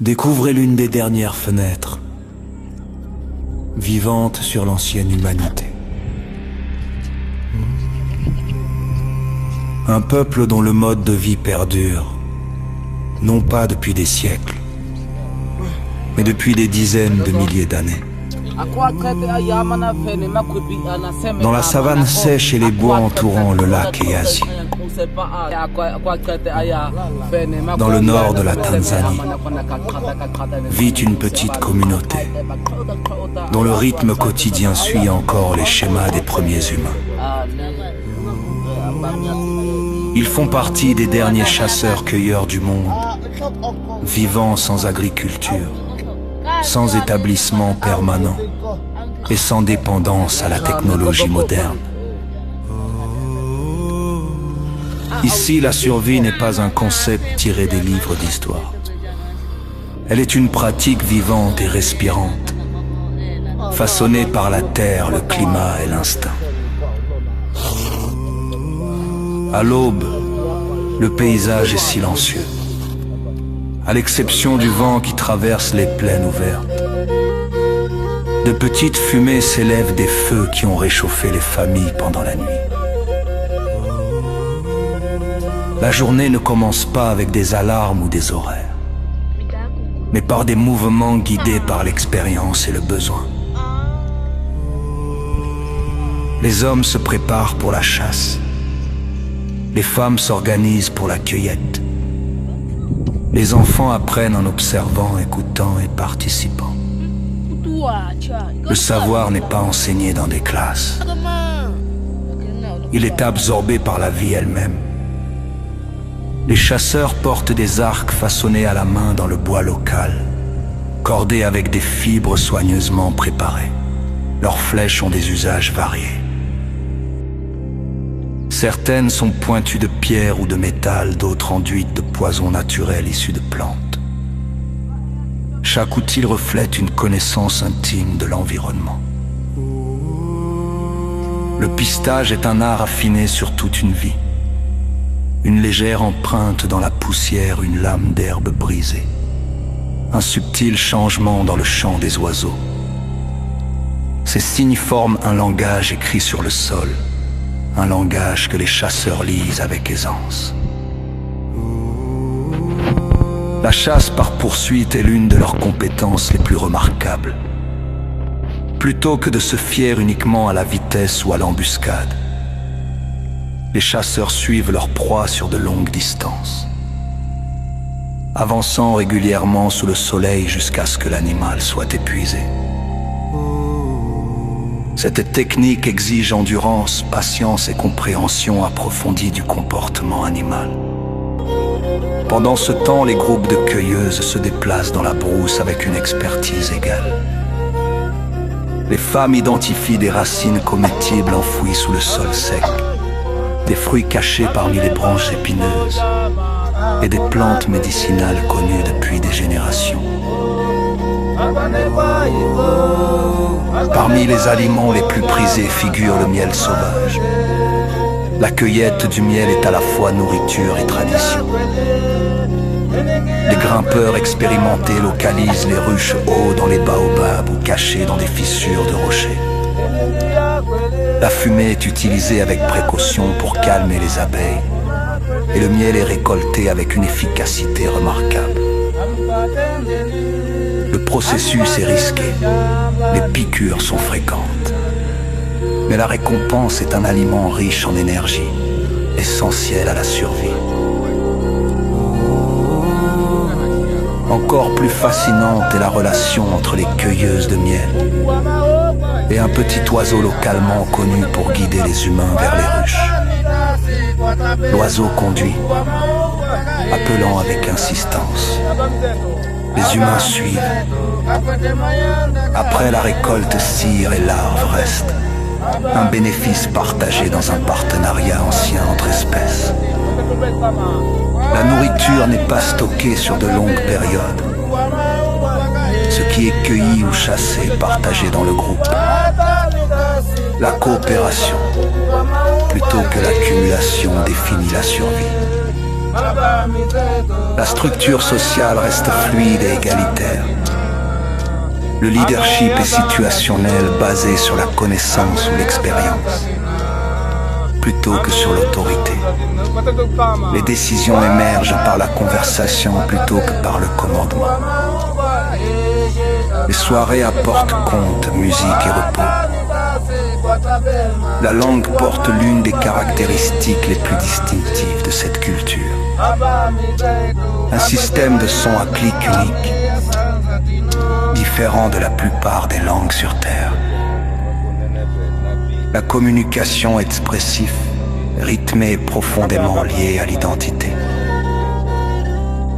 Découvrez l'une des dernières fenêtres, vivante sur l'ancienne humanité. Un peuple dont le mode de vie perdure, non pas depuis des siècles, mais depuis des dizaines de milliers d'années. Dans la savane sèche et les bois entourant le lac Eyasi, dans le nord de la Tanzanie, vit une petite communauté dont le rythme quotidien suit encore les schémas des premiers humains. Ils font partie des derniers chasseurs-cueilleurs du monde, vivant sans agriculture, sans établissement permanent et sans dépendance à la technologie moderne. Ici, la survie n'est pas un concept tiré des livres d'histoire. Elle est une pratique vivante et respirante, façonnée par la terre, le climat et l'instinct. À l'aube, le paysage est silencieux, à l'exception du vent qui traverse les plaines ouvertes. De petites fumées s'élèvent des feux qui ont réchauffé les familles pendant la nuit. La journée ne commence pas avec des alarmes ou des horaires, mais par des mouvements guidés par l'expérience et le besoin. Les hommes se préparent pour la chasse. Les femmes s'organisent pour la cueillette. Les enfants apprennent en observant, écoutant et participant. Le savoir n'est pas enseigné dans des classes. Il est absorbé par la vie elle-même. Les chasseurs portent des arcs façonnés à la main dans le bois local, cordés avec des fibres soigneusement préparées. Leurs flèches ont des usages variés. Certaines sont pointues de pierre ou de métal, d'autres enduites de poisons naturels issus de plantes. Chaque outil reflète une connaissance intime de l'environnement. Le pistage est un art affiné sur toute une vie. Une légère empreinte dans la poussière, une lame d'herbe brisée. Un subtil changement dans le chant des oiseaux. Ces signes forment un langage écrit sur le sol. Un langage que les chasseurs lisent avec aisance. La chasse par poursuite est l'une de leurs compétences les plus remarquables. Plutôt que de se fier uniquement à la vitesse ou à l'embuscade, les chasseurs suivent leur proie sur de longues distances, avançant régulièrement sous le soleil jusqu'à ce que l'animal soit épuisé. Cette technique exige endurance, patience et compréhension approfondie du comportement animal. Pendant ce temps, les groupes de cueilleuses se déplacent dans la brousse avec une expertise égale. Les femmes identifient des racines comestibles enfouies sous le sol sec, des fruits cachés parmi les branches épineuses et des plantes médicinales connues depuis des générations. Parmi les aliments les plus prisés figure le miel sauvage. La cueillette du miel est à la fois nourriture et tradition. Les grimpeurs expérimentés localisent les ruches hauts dans les baobabs ou cachées dans des fissures de rochers. La fumée est utilisée avec précaution pour calmer les abeilles et le miel est récolté avec une efficacité remarquable. Le processus est risqué, les piqûres sont fréquentes. Mais la récompense est un aliment riche en énergie, essentiel à la survie. Encore plus fascinante est la relation entre les cueilleuses de miel et un petit oiseau localement connu pour guider les humains vers les ruches. L'oiseau conduit, appelant avec insistance. Les humains suivent. Après la récolte, cire et larves restent. Un bénéfice partagé dans un partenariat ancien entre espèces. La nourriture n'est pas stockée sur de longues périodes. Ce qui est cueilli ou chassé est partagé dans le groupe. La coopération, plutôt que l'accumulation, définit la survie. La structure sociale reste fluide et égalitaire. Le leadership est situationnel, basé sur la connaissance ou l'expérience, plutôt que sur l'autorité. Les décisions émergent par la conversation plutôt que par le commandement. Les soirées apportent conte, musique et repos. La langue porte l'une des caractéristiques les plus distinctives de cette culture. Un système de son à clic unique, différent de la plupart des langues sur Terre. La communication expressive, rythmée et profondément liée à l'identité.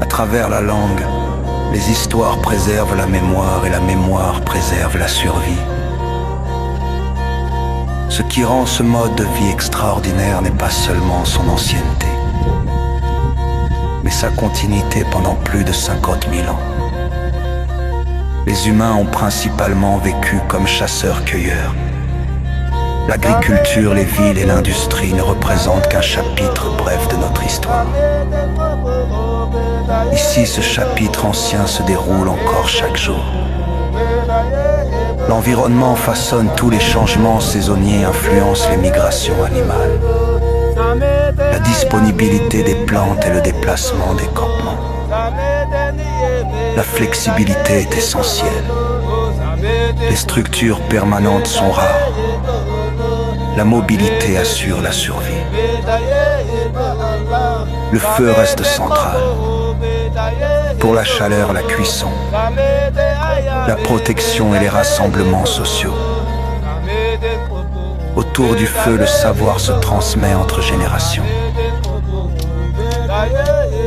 À travers la langue, les histoires préservent la mémoire et la mémoire préserve la survie. Ce qui rend ce mode de vie extraordinaire n'est pas seulement son ancienneté, mais sa continuité pendant plus de 50 000 ans. Les humains ont principalement vécu comme chasseurs-cueilleurs. L'agriculture, les villes et l'industrie ne représentent qu'un chapitre bref de notre histoire. Ici, ce chapitre ancien se déroule encore chaque jour. L'environnement façonne tous les changements saisonniers, influence les migrations animales. La disponibilité des plantes et le déplacement des campements. La flexibilité est essentielle. Les structures permanentes sont rares. La mobilité assure la survie. Le feu reste central. Pour la chaleur, la cuisson. La protection et les rassemblements sociaux. Autour du feu, le savoir se transmet entre générations.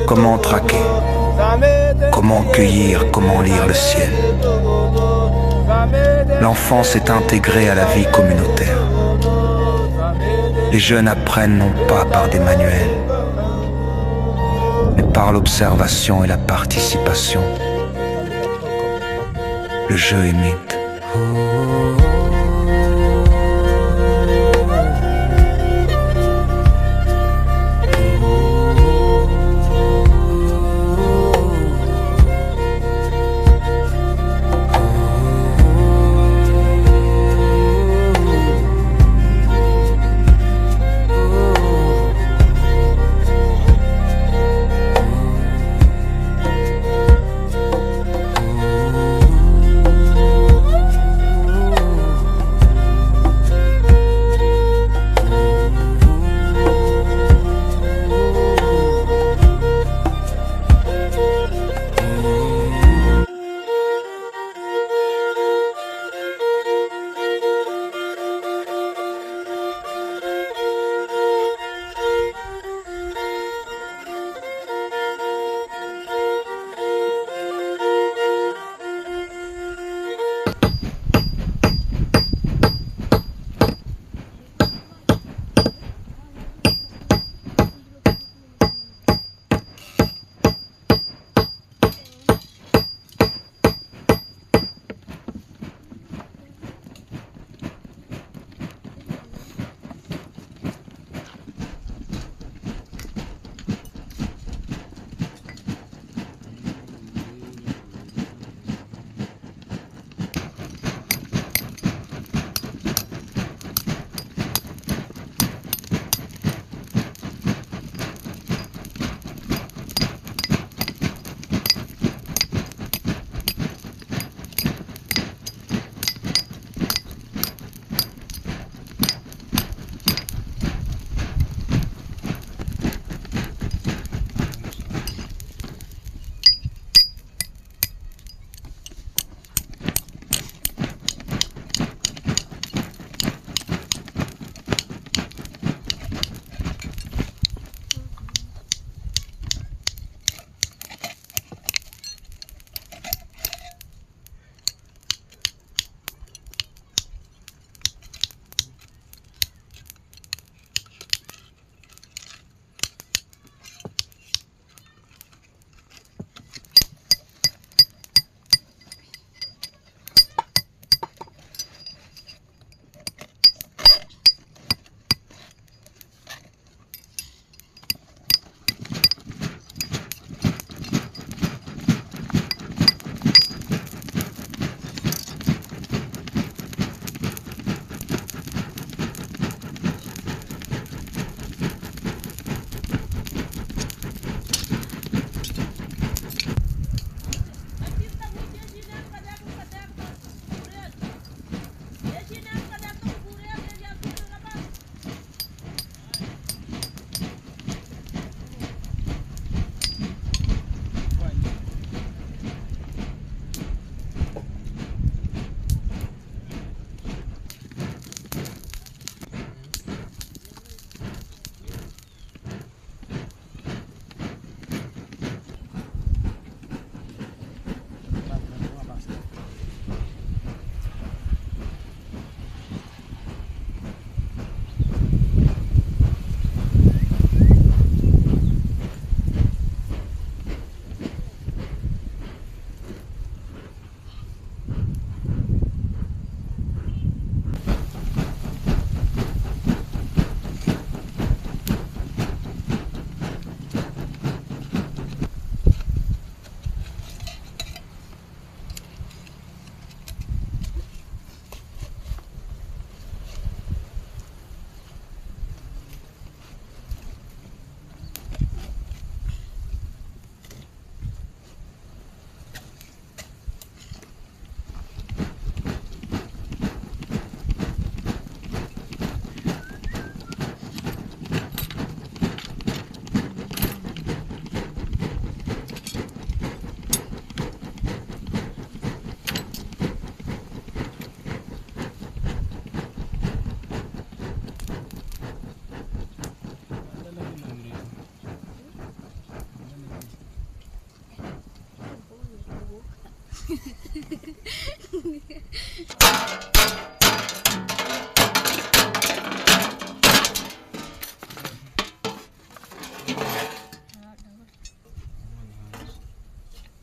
Comment traquer? Comment cueillir? Comment lire le ciel? L'enfant s'est intégré à la vie communautaire. Les jeunes apprennent non pas par des manuels, mais par l'observation et la participation. Le jeu imite.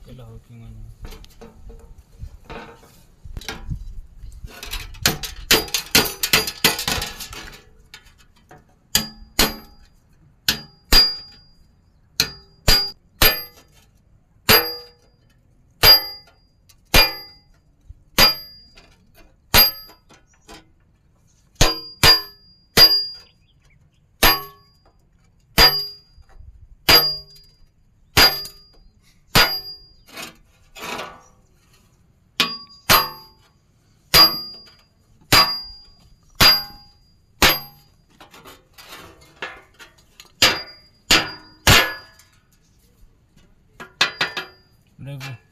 Kelahok yung ano. Bravo.